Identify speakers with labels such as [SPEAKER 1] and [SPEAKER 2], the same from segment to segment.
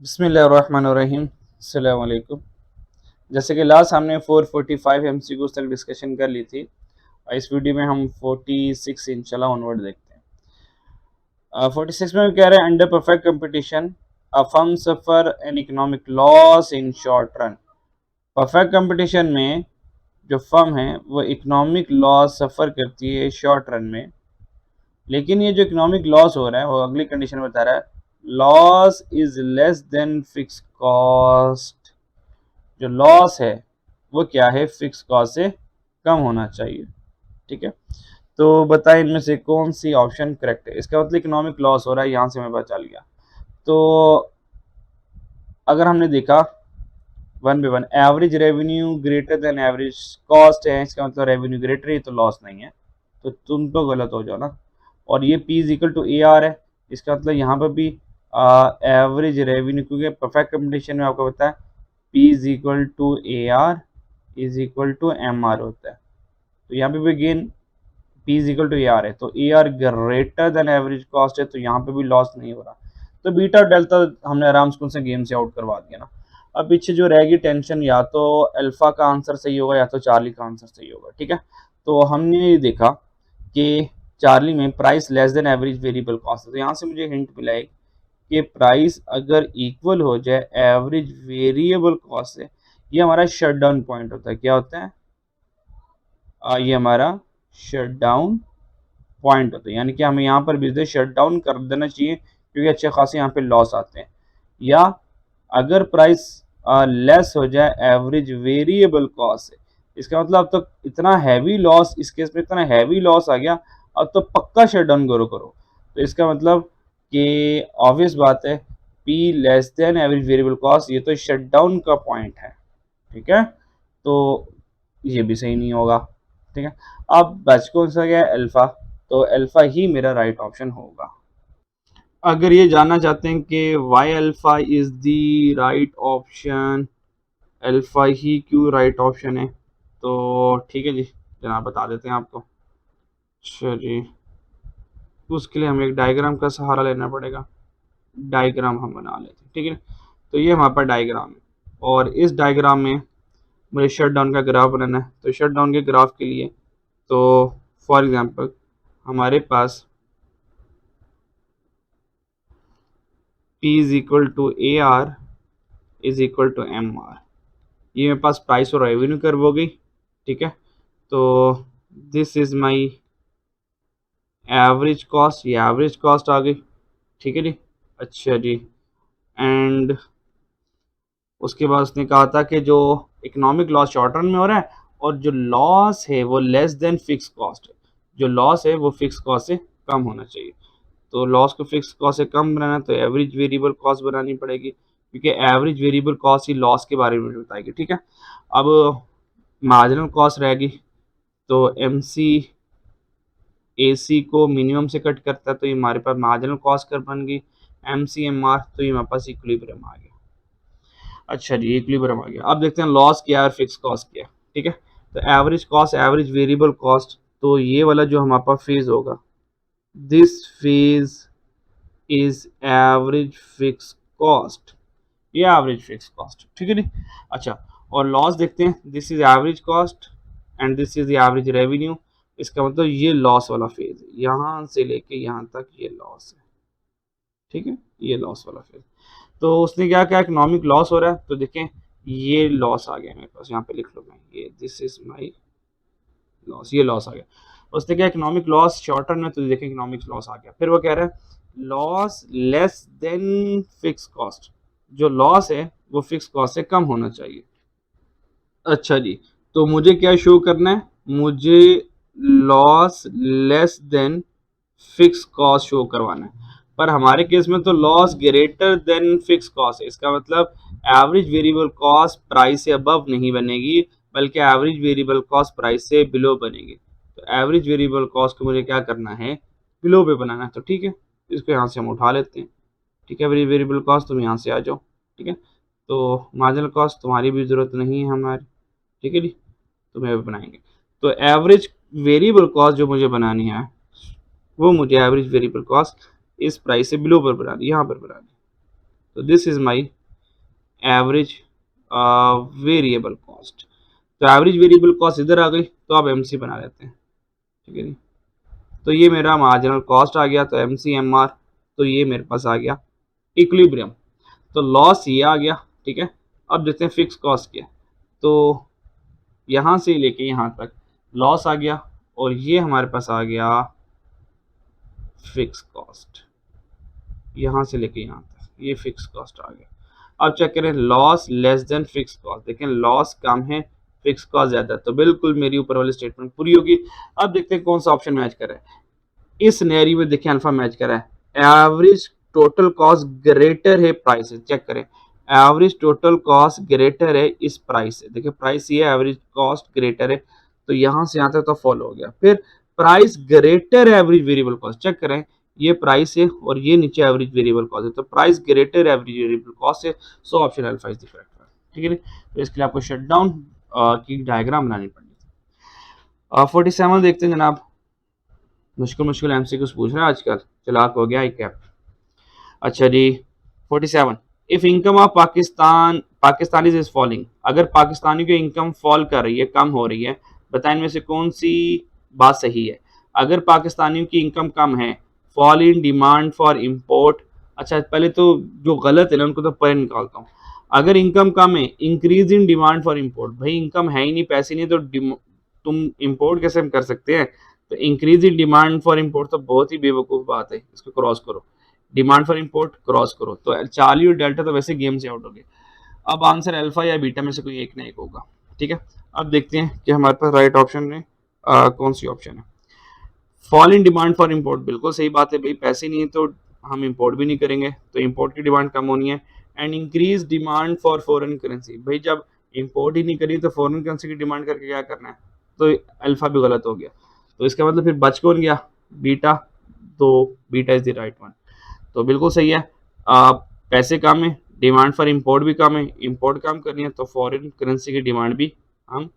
[SPEAKER 1] बिस्मिल्लाहिर्रहमानिर्रहीम। अस्सलाम वालेकुम। जैसे कि लास्ट हमने 445 एमसीक्यूज तक डिस्कशन कर ली थी और इस वीडियो में हम 46 इंशाल्लाह ऑनवर्ड देखते हैं। 46 में भी कह रहे हैं under perfect competition a firm suffer an economic loss in short run. Perfect competition में जो फर्म है वो इकोनॉमिक लॉस सफ़र करती है शॉर्ट रन में, लेकिन ये जो इकोनॉमिक लॉस हो रहा है वो अगली कंडीशन में बता रहा है loss is less than fix cost. जो लॉस है वो क्या है, फिक्स कॉस्ट से कम होना चाहिए। ठीक है, तो बताएं इनमें से कौन सी ऑप्शन करेक्ट है। इसका मतलब इकोनॉमिक लॉस हो रहा है, यहाँ से हमें पता चल गया। तो अगर हमने देखा one by one, average revenue greater than average cost है, इसका मतलब रेवेन्यू ग्रेटर है तो लॉस नहीं है, तो तुम तो गलत हो जाओ ना। और ये P is equal to A R है, इसका मतलब यहाँ पर भी एवरेज रेवेन्यू, क्योंकि परफेक्ट कंपटीशन में आपको पता है P is equal to A R is equal to M R होता है। तो यहाँ पे भी gain P is equal to A R है, तो A R greater than average cost है, तो यहाँ पे भी लॉस नहीं हो रहा। तो बीटा और डेल्टा हमने आराम से उनसे गेम से आउट करवा दिया ना। अब पीछे जो रहेगी टेंशन, या तो अल्फा का आंसर सही होगा या तो चार्ली का आंसर सही होगा। ठीक है, तो हमने ये देखा कि चार्ली में price less than average variable cost है, तो यहाँ से मुझे हिंट मिला है कि प्राइस अगर इक्वल हो जाए एवरेज वेरिएबल कॉस्ट से, ये हमारा शट डाउन पॉइंट होता है। क्या होता है? ये हमारा शट डाउन पॉइंट होता है, यानी कि हमें यहाँ पर बिजनेस शट डाउन कर देना चाहिए, क्योंकि अच्छे खासे यहाँ पे लॉस आते हैं। या अगर प्राइस लेस हो जाए एवरेज वेरिएबल कॉस्ट से, इसका मतलब अब तो इतना हैवी लॉस, इस केस में इतना हैवी लॉस आ गया, अब तो पक्का शट डाउन करो। तो इसका मतलब कि ऑब्वियस बात है P less than average variable cost, ये तो शट डाउन का पॉइंट है। ठीक है, तो ये भी सही नहीं होगा। ठीक है, अब बच कौन सा गया? अल्फा, तो अल्फा ही मेरा राइट ऑप्शन होगा। अगर ये जानना चाहते हैं कि why alpha is the right option, alpha ही क्यों राइट ऑप्शन है, तो ठीक है जी, जनाब बता देते हैं आपको। अच्छा जी, उसके लिए हमें एक डायग्राम का सहारा लेना पड़ेगा। डायग्राम हम बना लेते हैं, ठीक है। तो ये हमारे पास डायग्राम है, और इस डायग्राम में मुझे शट डाउन का ग्राफ बनाना है। तो शट डाउन के ग्राफ के लिए, तो फॉर एग्जांपल हमारे पास P is equal to A R is equal to M R, ये मेरे पास प्राइस और रेवेन्यू कर्व हो गई। ठीक है, तो this is my average cost, ये एवरेज कॉस्ट आ गई। ठीक है जी, अच्छा जी। एंड उसके बाद उसने कहा था कि जो इकोनॉमिक लॉस शॉर्ट रन में हो रहा है, और जो लॉस है वो लेस देन फिक्स कॉस्ट है, जो लॉस है वो फिक्स कॉस्ट से कम होना चाहिए। तो लॉस को फिक्स कॉस्ट से कम बनाना है तो एवरेज वेरिएबल कॉस्ट बनानी पड़ेगी, क्योंकि एवरेज वेरिएबल कॉस्ट ही लॉस के बारे में बताएगी। ठीक है, अब मार्जिनल कॉस्ट रहेगी, तो एम सी ए सी को मिनिमम से कट करता है, तो ये हमारे पास मार्जिनल कॉस्ट कर बन गई। एम सी एम आर, तो ये हमारे पास इक्विलिब्रियम आ गया। अच्छा जी, इक्विलिब्रियम आ गया। अब देखते हैं लॉस क्या है और फिक्स कॉस्ट क्या है। ठीक है, तो average cost, average variable cost, तो ये वाला जो हमारे पास फेज होगा, this phase is average fix cost, ये एवरेज फिक्स कॉस्ट। ठीक है नी। अच्छा, और लॉस देखते हैं, this is average cost and this is the average revenue, इसका मतलब ये लॉस वाला फेज है, यहाँ से लेके यहाँ तक ये लॉस है। ठीक है, ये लॉस वाला फेज। तो उसने क्या क्या इकोनॉमिक लॉस हो रहा है, तो देखें ये लॉस आ गया मेरे पास, यहाँ पे लिख लो मैं, ये दिस इज माई लॉस, ये लॉस आ गया। उसने क्या इकोनॉमिक लॉस शॉर्ट टर्म में, तो देखें इकोनॉमिक लॉस आ गया। फिर वो कह रहा है loss less than fix cost, जो लॉस है वो फिक्स कॉस्ट से कम होना चाहिए। अच्छा जी, तो मुझे क्या शो करना है, मुझे loss less than fix cost show करवाना है। पर हमारे केस में तो loss greater than fix cost है, इसका मतलब एवरेज वेरिएबल कॉस्ट प्राइस से अबव नहीं बनेगी, बल्कि एवरेज वेरिएबल कॉस्ट प्राइस से बिलो बनेगी। तो एवरेज वेरिएबल कॉस्ट को मुझे क्या करना है, बिलो पे बनाना है। तो ठीक है, इसको यहाँ से हम उठा लेते हैं। ठीक है, वेरिएबल कॉस्ट तुम यहाँ से आ जाओ। ठीक है, तो मार्जिनल कॉस्ट तुम्हारी भी ज़रूरत नहीं है हमारी। ठीक है जी, तो मैं बनाएंगे। तो एवरेज वेरिएबल कॉस्ट जो मुझे बनानी है, वो मुझे एवरेज वेरिएबल कॉस्ट इस प्राइस से बिलो पर बनानी, यहाँ पर बनानी। तो this is my average variable cost. तो एवरेज वेरिएबल कॉस्ट इधर आ गई, तो आप एमसी बना लेते हैं, ठीक है जी। तो ये मेरा मार्जिनल कॉस्ट आ गया, तो एम सी एम आर, तो ये मेरे पास आ गया इक्विलिब्रियम। तो लॉस ये आ गया, ठीक है। अब देखते हैं फिक्स कॉस्ट क्या, तो यहाँ से लेके यहाँ तक लॉस आ गया, और ये हमारे पास आ गया फिक्स कॉस्ट, यहाँ से लेके यहाँ तक ये फिक्स कॉस्ट आ गया। अब चेक करें, loss less than fix cost, देखें लॉस कम है, फिक्स कॉस्ट ज्यादा है, तो बिल्कुल मेरी ऊपर वाली स्टेटमेंट पूरी होगी। अब देखते हैं कौन सा ऑप्शन मैच कर रहा है। इस सिनेरियो में देखिए अल्फा मैच कर रहा है, एवरेज टोटल कॉस्ट ग्रेटर है प्राइस से। चेक करें, एवरेज टोटल कॉस्ट ग्रेटर है इस प्राइस से, देखिए प्राइस ये एवरेज कॉस्ट ग्रेटर है, तो यहां से यहां तक तो फॉलो हो गया। फिर price greater average variable cost, check करें ये प्राइस है और ये नीचे एवरेज वेरिएबल कॉस्ट है, तो price greater average variable cost है, so option alpha is the correct one, ठीक है। तो इसके लिए आपको शटडाउन की डायग्राम बनानी पड़ेगी। 47 देखते हैं जनाब, मुश्किल मुश्किल एमसीक्यूज पूछ रहे हैं आजकल, चलाक हो गया एक कैप। अच्छा जी, 47, if income of Pakistani is falling, अगर पाकिस्तानी की इनकम फॉल कर रही है, कम हो रही है, बताएं इनमें से कौन सी बात सही है। अगर पाकिस्तानियों की इनकम कम है, fall in demand for import. अच्छा पहले तो जो गलत है ना उनको तो पहले निकालता हूँ। अगर इनकम कम है, increase in demand for import, भाई इनकम है ही नहीं, पैसे नहीं, तो तुम इम्पोर्ट कैसे कर सकते हैं। तो increase in demand for import तो बहुत ही बेवकूफ़ बात है, इसको क्रॉस करो, डिमांड फॉर इंपोर्ट क्रॉस करो, तो चार्ली और डेल्टा तो वैसे गेम से आउट हो गए। अब आंसर अल्फा या बीटा में से कोई एक ना एक होगा, ठीक है। अब देखते हैं कि हमारे पास राइट ऑप्शन में कौन सी ऑप्शन है। Fall in demand for import, बिल्कुल सही बात है भाई, पैसे नहीं है तो हम इंपोर्ट भी नहीं करेंगे, तो इंपोर्ट की डिमांड कम होनी है। And increase demand for foreign currency, भाई जब इंपोर्ट ही नहीं करी तो फॉरेन करेंसी की डिमांड करके क्या करना है, तो अल्फा भी गलत हो गया, तो इसका मतलब फिर बच कौन गया, बीटा, तो beta is the right one, तो बिल्कुल सही है। पैसे कम है, डिमांड फॉर इंपोर्ट भी कम है, इंपोर्ट कम करनी है तो फॉरेन करेंसी की डिमांड भी हम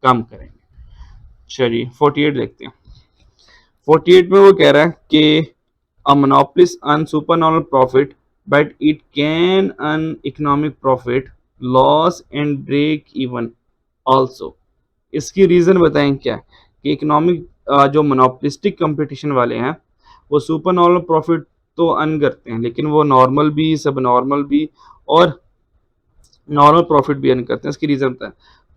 [SPEAKER 1] कम करेंगे। चलिए 48 देखते हैं। 48 में वो कह रहा है कि a monopolist earn supernormal profit but it can earn economic profit loss and break even also। इसकी रीजन बताएं क्या है कि इकोनॉमिक जो मोनोपोलिस्टिक कंपटीशन वाले हैं वो सुपर नॉर्मल प्रॉफिट तो अर्न करते हैं, लेकिन वो नॉर्मल भी, सब नॉर्मल भी और नॉर्मल प्रॉफिट भी अर्न करते हैं। इसकी रीजन बताएं,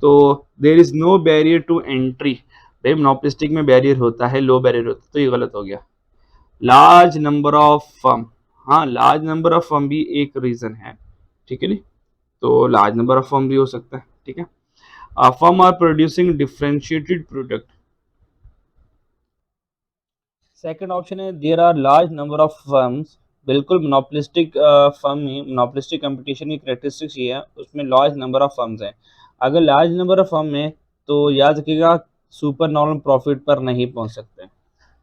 [SPEAKER 1] तो there is no barrier to entry, भाई मोनोपोलिस्टिक में बैरियर होता है, लो बैरियर होता है, तो ये गलत हो गया। लार्ज नंबर ऑफ फर्म, हाँ लार्ज नंबर ऑफ फर्म भी एक रीजन है, ठीक है नी, तो लार्ज नंबर ऑफ फर्म भी हो सकता है, ठीक है। Firm are producing differentiated product, second option है there are large number of firms, बिल्कुल मोनोपोलिस्टिक फर्म में मोनोपोलिस्टिक कंपटीशन की करेक्टरिस्टिक्स ये है, उसमें लार्ज नंबर ऑफ फर्म्स हैं। अगर लार्ज नंबर ऑफ फर्म है तो याद रखिएगा सुपर नॉर्मल प्रॉफिट पर नहीं पहुंच सकते।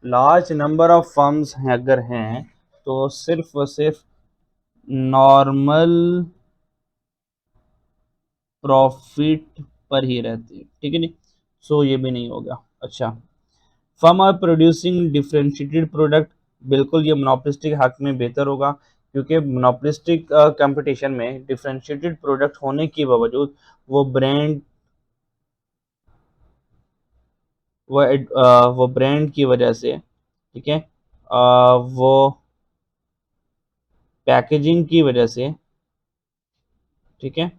[SPEAKER 1] लार्ज नंबर ऑफ फर्म्स हैं अगर हैं तो सिर्फ और सिर्फ नॉर्मल प्रॉफिट पर ही रहती है, ठीक है नहीं, सो ये भी नहीं होगा। अच्छा, firm are producing differentiated product, बिल्कुल ये मोनोपोलिस्टिक हक में बेहतर होगा, क्योंकि मोनोपोलिस्टिक कंपटीशन में डिफरेंशिएटेड प्रोडक्ट होने के बावजूद वो ब्रांड वो ब्रांड की वजह से, ठीक है, वो पैकेजिंग की वजह से, ठीक है,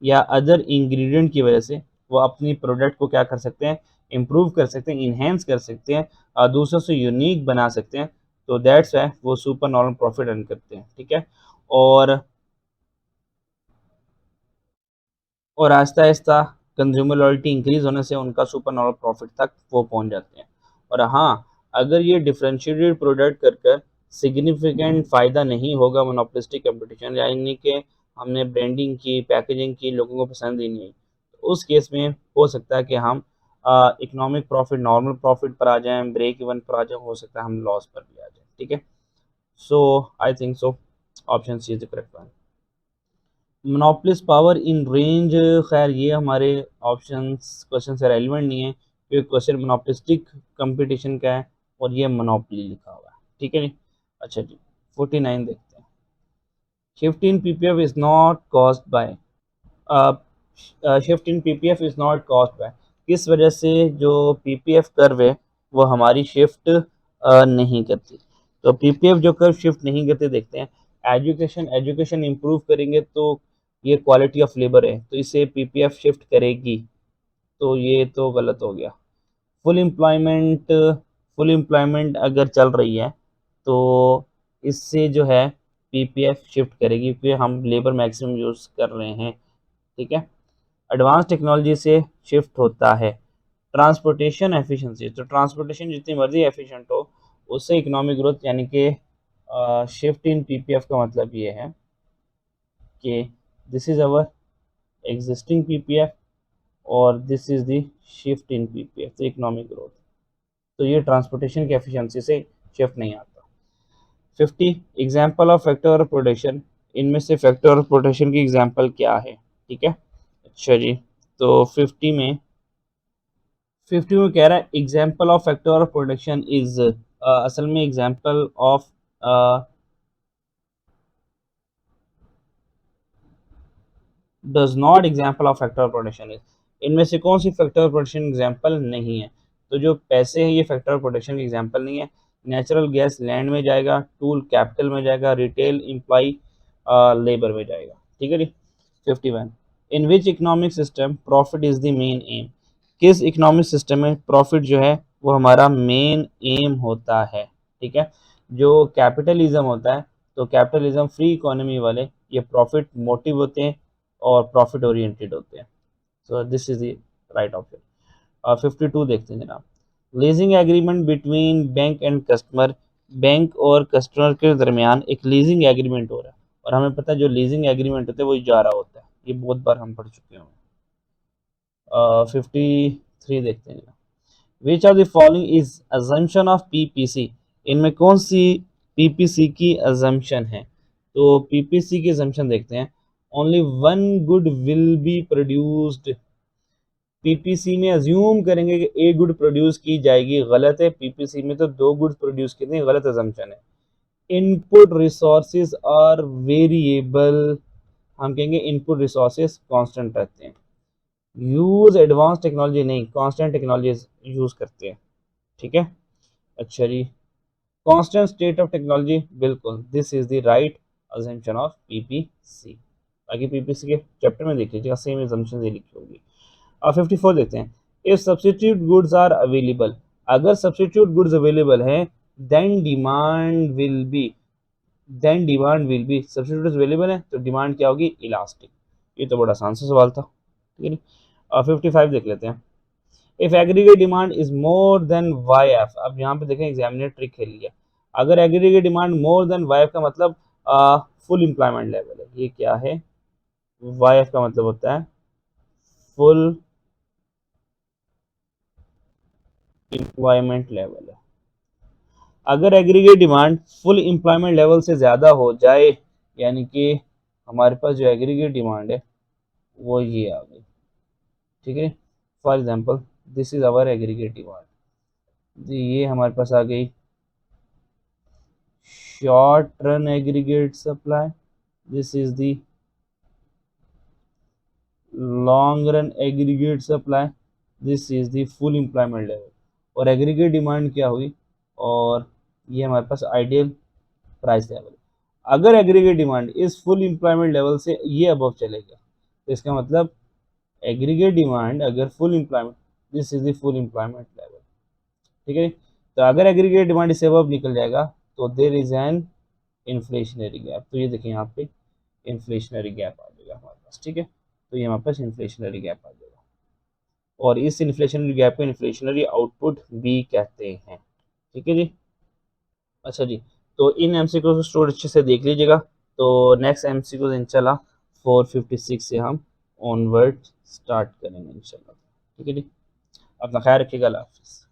[SPEAKER 1] या अदर इंग्रेडिएंट की वजह से वो अपनी प्रोडक्ट को क्या कर सकते हैं, इम्प्रूव कर सकते हैं, इन्हेंस कर सकते हैं, दूसरों से यूनिक बना सकते हैं, तो दैट्स वाई वो सुपर नॉर्मल प्रॉफिट अर्न करते हैं, ठीक है। और Aahista Aahista consumer loyalty increase होने से उनका सुपर नॉर्मल प्रॉफिट तक वो पहुंच जाते हैं। और हाँ, अगर ये डिफरेंशिएटेड प्रोडक्ट कर कर सिग्निफिकेंट फ़ायदा नहीं होगा मोनोपोलिस्टिक कंपटीशन, यानी कि हमने ब्रांडिंग की, पैकेजिंग की, लोगों को पसंद ही नहीं आई, तो उस केस में हो सकता है कि हम इकोनॉमिक प्रॉफिट नॉर्मल प्रॉफिट पर आ जाएं, ब्रेक इवन पर आ जाएं, हो सकता है हम लॉस पर भी आ जाएं, ठीक है। So I think so option C is the correct one. Monopolist power in range, खैर ये हमारे ऑप्शंस क्वेश्चन से रेलिवेंट नहीं है, क्योंकि क्वेश्चन मोनोपोलिस्टिक कंपटीशन का है और ये मोनोपोली लिखा हुआ है, ठीक है जी। अच्छा जी, 49 देखते हैं। Shift in PPF is not caused by shift in PPF is not caused by, किस वजह से जो पीपीएफ कर्व है वो हमारी शिफ्ट नहीं करती। तो पीपीएफ जो कर्व शिफ्ट नहीं करते, देखते हैं। एजुकेशन, एजुकेशन इंप्रूव करेंगे तो ये क्वालिटी ऑफ लेबर है, तो इसे पीपीएफ शिफ्ट करेगी, तो ये तो गलत हो गया। फुल एम्प्लॉयमेंट, फुल एम्प्लॉयमेंट अगर चल रही है तो इससे जो है पीपीएफ शिफ्ट करेगी, क्योंकि हम लेबर मैक्सिमम यूज़ कर रहे हैं, ठीक है। एडवांस टेक्नोलॉजी से शिफ्ट होता है। ट्रांसपोर्टेशन एफिशिएंसी, तो ट्रांसपोर्टेशन जितनी मर्जी एफिशिएंट हो उससे इकोनॉमिक ग्रोथ, यानी कि शिफ्ट इन पीपीएफ का मतलब ये है कि this is our existing PPF और this is the shift in PPF, तो इकोनॉमिक ग्रोथ। तो ये ट्रांसपोर्टेशन की एफिशिएंसी से शिफ्ट नहीं आता। 50 example of factor of production, इनमें से फैक्टर ऑफ प्रोडक्शन की एग्जाम्पल क्या है, ठीक है। अच्छा जी, तो 50 में कह रहा है example of factor of production is, असल में example of does not example of factor of production is, इनमें से कौन सी फैक्टर ऑफ प्रोडक्शन एग्जाम्पल नहीं है। तो जो पैसे हैं ये फैक्टर ऑफ प्रोडक्शन की एग्जाम्पल नहीं है। नेचुरल गैस लैंड में जाएगा, टूल कैपिटल में जाएगा, रिटेल एम्प्लॉय लेबर में जाएगा, ठीक है जी। 51 in which economic system profit is the main aim, किस इकोनॉमिक सिस्टम में प्रॉफिट जो है वो हमारा मेन एम होता है, ठीक है। जो कैपिटलिज्म होता है, तो कैपिटलिज्म फ्री इकोनॉमी वाले ये प्रॉफिट मोटिव होते हैं और प्रॉफिट ओरिएंटेड होते हैं। So this is the right option. 52 देखते हैं जनाब। Leasing agreement between bank and customer, bank और कस्टमर के दरमियान एक लीजिंग एग्रीमेंट हो रहा है, और हमें पता है जो लीजिंग एग्रीमेंट होता है वो इजारा होता है, ये बहुत बार हम पढ़ चुके हैं। 53 देखते हैं। Which are the following is assumption of PPC, इनमें कौन सी पीपीसी की अजम्पशन है। तो पीपीसी की अजम्पशन देखते हैं। Only one good will be produced, PPC में अज्यूम करेंगे कि एक गुड प्रोड्यूस की जाएगी, गलत है। पीपीसी में तो दो गुड प्रोड्यूस कितने, गलत अजम्पशन है। इनपुट रिसोर्सेज आर वेरिएबल, हम कहेंगे इनपुट रिसोर्सेज कांस्टेंट रहते हैं। यूज एडवांस टेक्नोलॉजी, नहीं, कांस्टेंट टेक्नोलॉजी यूज करते हैं, ठीक है। अच्छा जी, कांस्टेंट स्टेट ऑफ टेक्नोलॉजी, बिल्कुल this is the right assumption of PPC. बाकी पीपीसी के चैप्टर में देख लीजिएगा, सेम अजम्पशन ये लिखी होगी। अब 54 देखते हैं। If substitute goods are available, अगर सब्सटीट्यूट गुड्स अवेलेबल हैं then demand will be, then demand will be, substitute available है तो डिमांड क्या होगी, इलास्टिक। ये तो बड़ा आसान सा सवाल था, ठीक है नी। 55 देख लेते हैं। If aggregate demand is more than Y F, अब यहाँ पे देखें एग्जामिनर ट्रिक खेल लिया। अगर aggregate demand more than Y F का मतलब फुल एम्प्लॉयमेंट लेवल है, ये क्या है, वाई एफ का मतलब होता है फुल एम्प्लॉयमेंट लेवल है। अगर aggregate demand full employment level से ज़्यादा हो जाए, यानी कि हमारे पास जो एग्रीगेट डिमांड है वो ये आ गई, ठीक है। For example this is our aggregate demand, ये हमारे पास आ गई short run aggregate supply, this is the long run aggregate supply, this is the full employment level. और एग्रीगेट डिमांड क्या हुई, और ये हमारे पास आइडियल प्राइस लेवल। अगर एग्रीगेट डिमांड इस फुल एम्प्लॉयमेंट लेवल से ये अबव चलेगा, तो इसका मतलब एग्रीगेट डिमांड अगर full employment, this is the full employment level, ठीक है। तो अगर एग्रीगेट डिमांड इससे अबव निकल जाएगा तो there is an inflationary gap, तो ये देखें यहाँ पे इन्फ्लेशनरी गैप आ जाएगा हमारे पास, ठीक है। तो ये हमारे पास इन्फ्लेशनरी गैप आ जाएगा, और इस इन्फ्लेशनरी गैप को इन्फ्लेशनरी आउटपुट भी कहते हैं, ठीक है जी। अच्छा जी, तो इन एमसीक्यू को स्टोर अच्छे से देख लीजिएगा। तो नेक्स्ट एमसीक्यू इंशाल्लाह 456 से हम ऑनवर्ड स्टार्ट करेंगे इंशाल्लाह, ठीक है जी। अपना ख्याल रखिएगा, अल्लाह हाफिज़।